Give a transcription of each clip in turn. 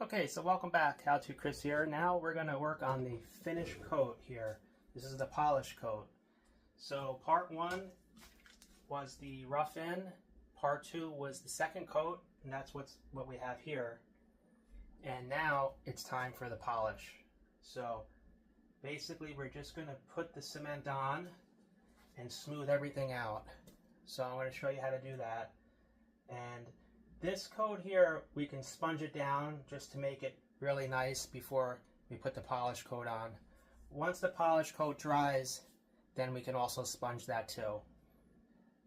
Okay, so welcome back. How to Chris here. Now we're going to work on the finish coat here. This is the polish coat. So part 1 was the rough in, part 2 was the second coat, and that's what we have here. And now it's time for the polish. So basically we're just going to put the cement on and smooth everything out. So I'm going to show you how to do that. And this coat here, we can sponge it down just to make it really nice before we put the polish coat on. Once the polish coat dries, then we can also sponge that too.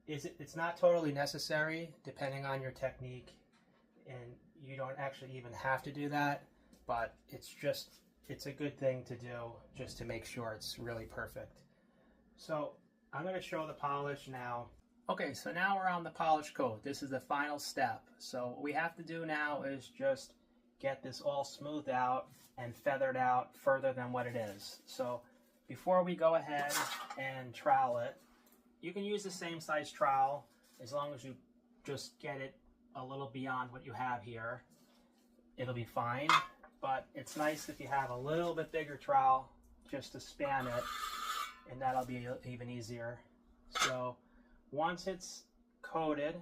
It's not totally necessary depending on your technique, and you don't actually even have to do that, but it's a good thing to do just to make sure it's really perfect. So I'm going to show the polish now. Okay, so now we're on the polish coat. This is the final step. So what we have to do now is just get this all smoothed out and feathered out further than what it is. So before we go ahead and trowel it, you can use the same size trowel as long as you just get it a little beyond what you have here. It'll be fine, but it's nice if you have a little bit bigger trowel just to span it, and that'll be even easier. So once it's coated,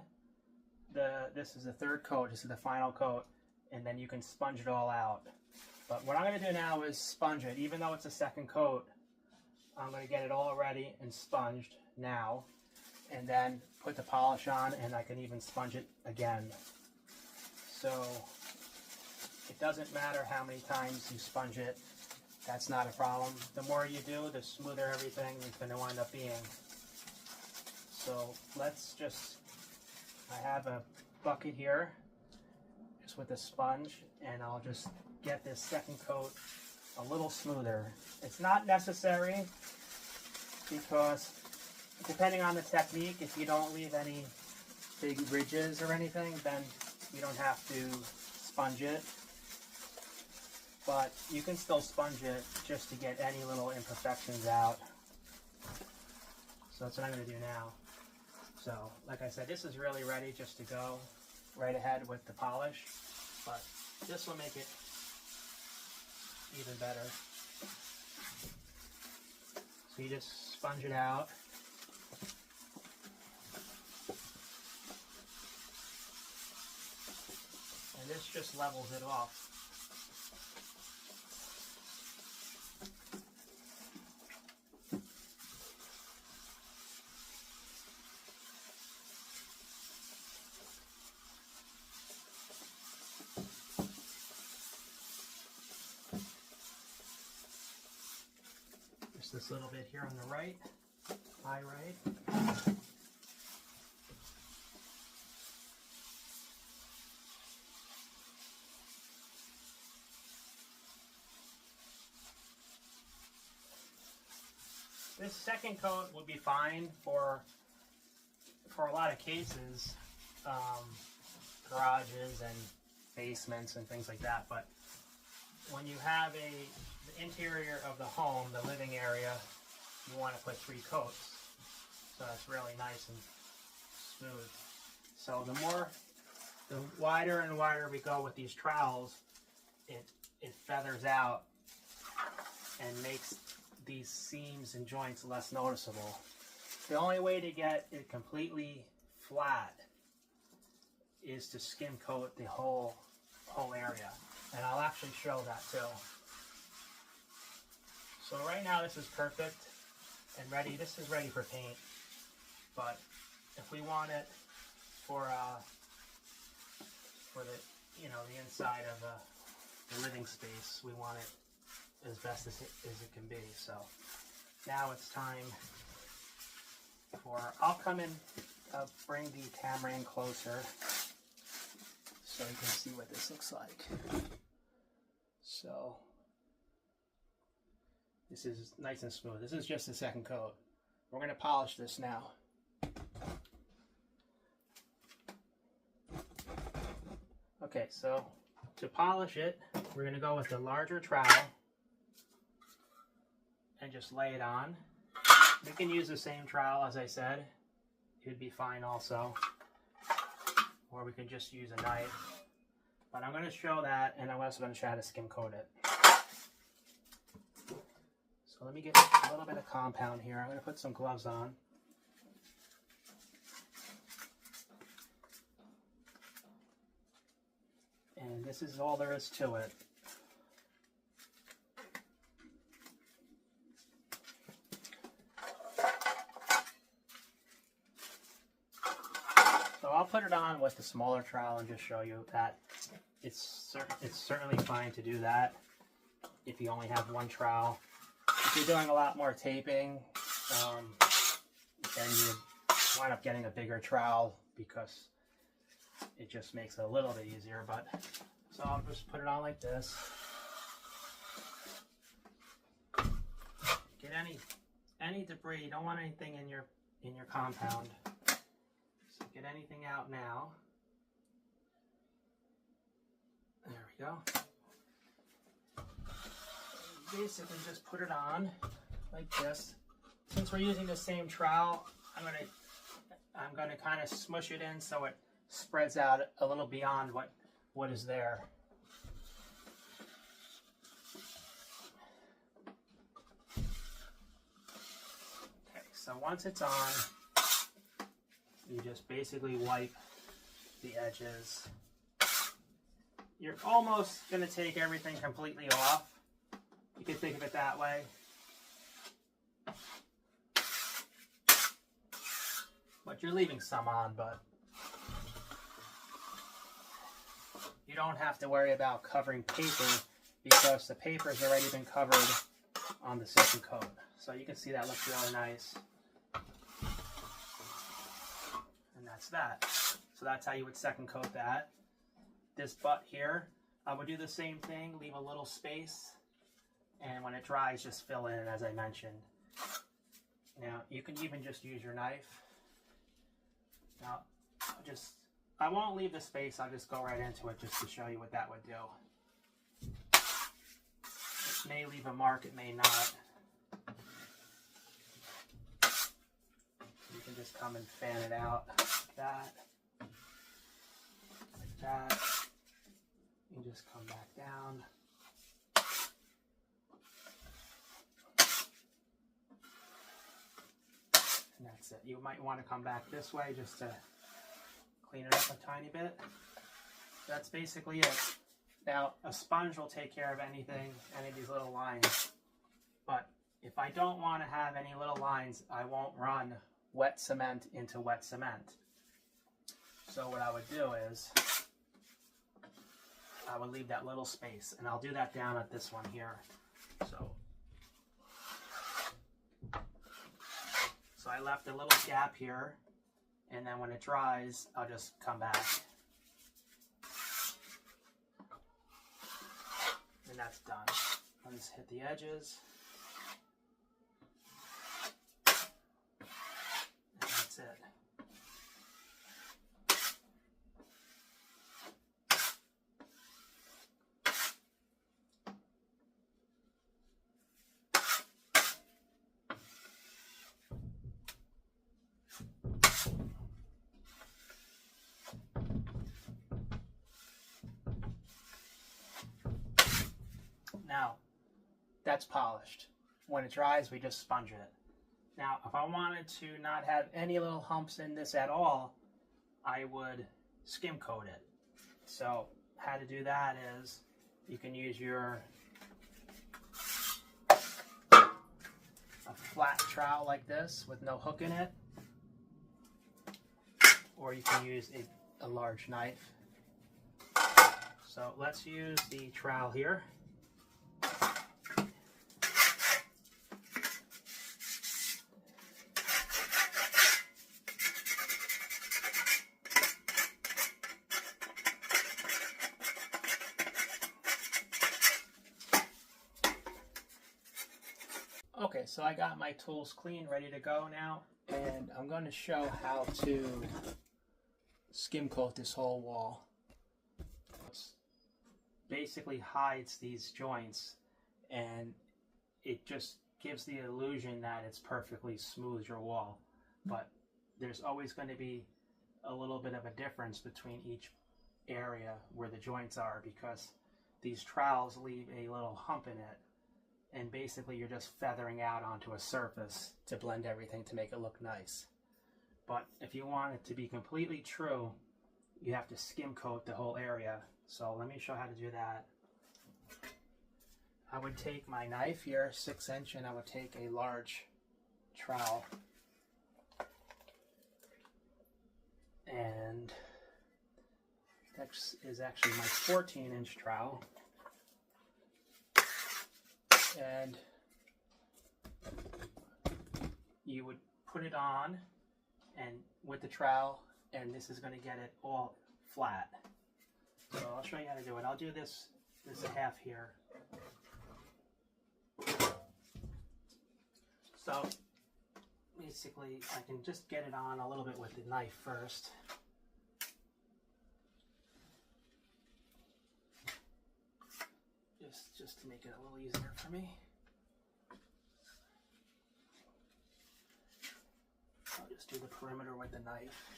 this is the third coat, this is the final coat, and then you can sponge it all out. But what I'm going to do now is sponge it. Even though it's a second coat, I'm going to get it all ready and sponged now, and then put the polish on, and I can even sponge it again. So it doesn't matter how many times you sponge it, that's not a problem. The more you do, the smoother everything is going to wind up being. So I have a bucket here just with a sponge, and I'll just get this second coat a little smoother. It's not necessary because depending on the technique, if you don't leave any big ridges or anything, then you don't have to sponge it. But you can still sponge it just to get any little imperfections out. So that's what I'm going to do now. So, like I said, this is really ready just to go right ahead with the polish, but this will make it even better. So you just sponge it out. And this just levels it off. This little bit here on the right, high right. This second coat will be fine for a lot of cases, garages and basements and things like that, but when you have the interior of the home, the living area, you want to put 3 coats. So that's really nice and smooth. So the wider and wider we go with these trowels, it feathers out and makes these seams and joints less noticeable. The only way to get it completely flat is to skim coat the whole area. And I'll actually show that too. So right now this is perfect and ready. This is ready for paint. But if we want it for the inside of the living space, we want it as best as it can be. So now it's time I'll come in, bring the camera in closer so you can see what this looks like. So this is nice and smooth. This is just the second coat. We're going to polish this now. Okay, so to polish it, we're going to go with the larger trowel and just lay it on. You can use the same trowel, as I said. It would be fine also. Or we can just use a knife. But I'm going to show that, and I'm also going to show how to skim coat it. So let me get a little bit of compound here. I'm going to put some gloves on. And this is all there is to it. So I'll put it on with the smaller trowel and just show you that it's certainly fine to do that if you only have one trowel. If you're doing a lot more taping, then you wind up getting a bigger trowel because it just makes it a little bit easier. But so I'll just put it on like this. Get any debris. You don't want anything in your compound. So get anything out now. There we go. Basically just put it on like this. Since we're using the same trowel, I'm gonna kind of smush it in so it spreads out a little beyond what is there. Okay, so once it's on, you just basically wipe the edges. You're almost gonna take everything completely off. You can think of it that way. But you're leaving some on, but you don't have to worry about covering paper because the paper's already been covered on the second coat. So you can see that looks really nice. And that's that. So that's how you would second coat that. This butt here, I would do the same thing, leave a little space, and when it dries, just fill in, as I mentioned. Now, you can even just use your knife. Now, I won't leave the space, I'll just go right into it just to show you what that would do. It may leave a mark, it may not. You can just come and fan it out like that. Like that. You just come back down. And that's it. You might want to come back this way just to clean it up a tiny bit. That's basically it. Now, a sponge will take care of anything, any of these little lines. But if I don't want to have any little lines, I won't run wet cement into wet cement. So what I would do is, I would leave that little space, and I'll do that down at this one here. So I left a little gap here, and then when it dries, I'll just come back. And that's done. I'll just hit the edges. And that's it. Now, that's polished. When it dries, we just sponge it. Now, if I wanted to not have any little humps in this at all, I would skim coat it. So, how to do that is, you can use a flat trowel like this with no hook in it, or you can use a large knife. So, let's use the trowel here. Okay, so I got my tools clean, ready to go now, and I'm going to show how to skim coat this whole wall. It basically hides these joints, and it just gives the illusion that it's perfectly smooth, your wall. But there's always going to be a little bit of a difference between area where the joints are, because these trowels leave a little hump in it, and basically you're just feathering out onto a surface to blend everything to make it look nice. But if you want it to be completely true, you have to skim coat the whole area. So let me show how to do that. I would take my knife here, 6-inch, and I would take a large trowel, and that is actually my 14-inch trowel, and you would put it on and with the trowel, and this is going to get it all flat. So I'll show you how to do it. I'll do this half here. So basically I can just get it on a little bit with the knife first. Just to make it a little easier for me. I'll just do the perimeter with the knife.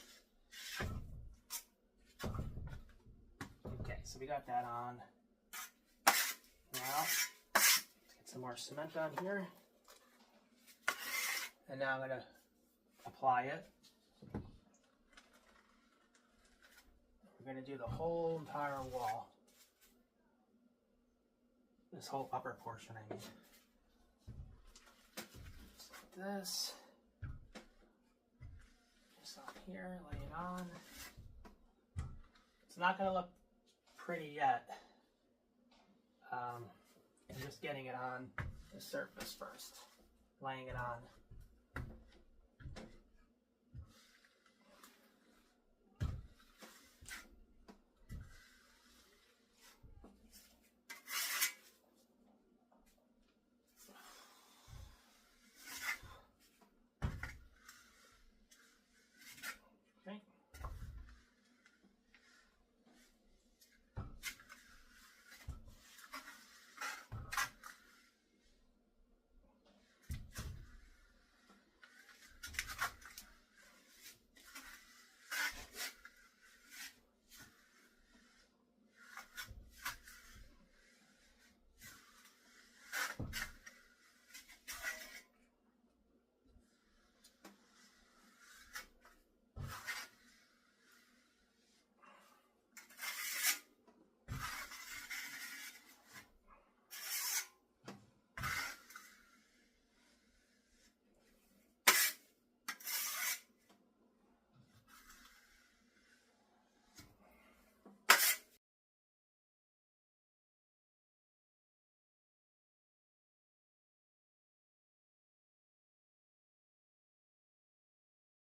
Okay, so we got that on. Now, let's get some more cement on here. And now I'm going to apply it. We're going to do the whole entire wall. This whole upper portion, I mean. Just like this. Just on here, lay it on. It's not going to look pretty yet. I'm just getting it on the surface first, laying it on.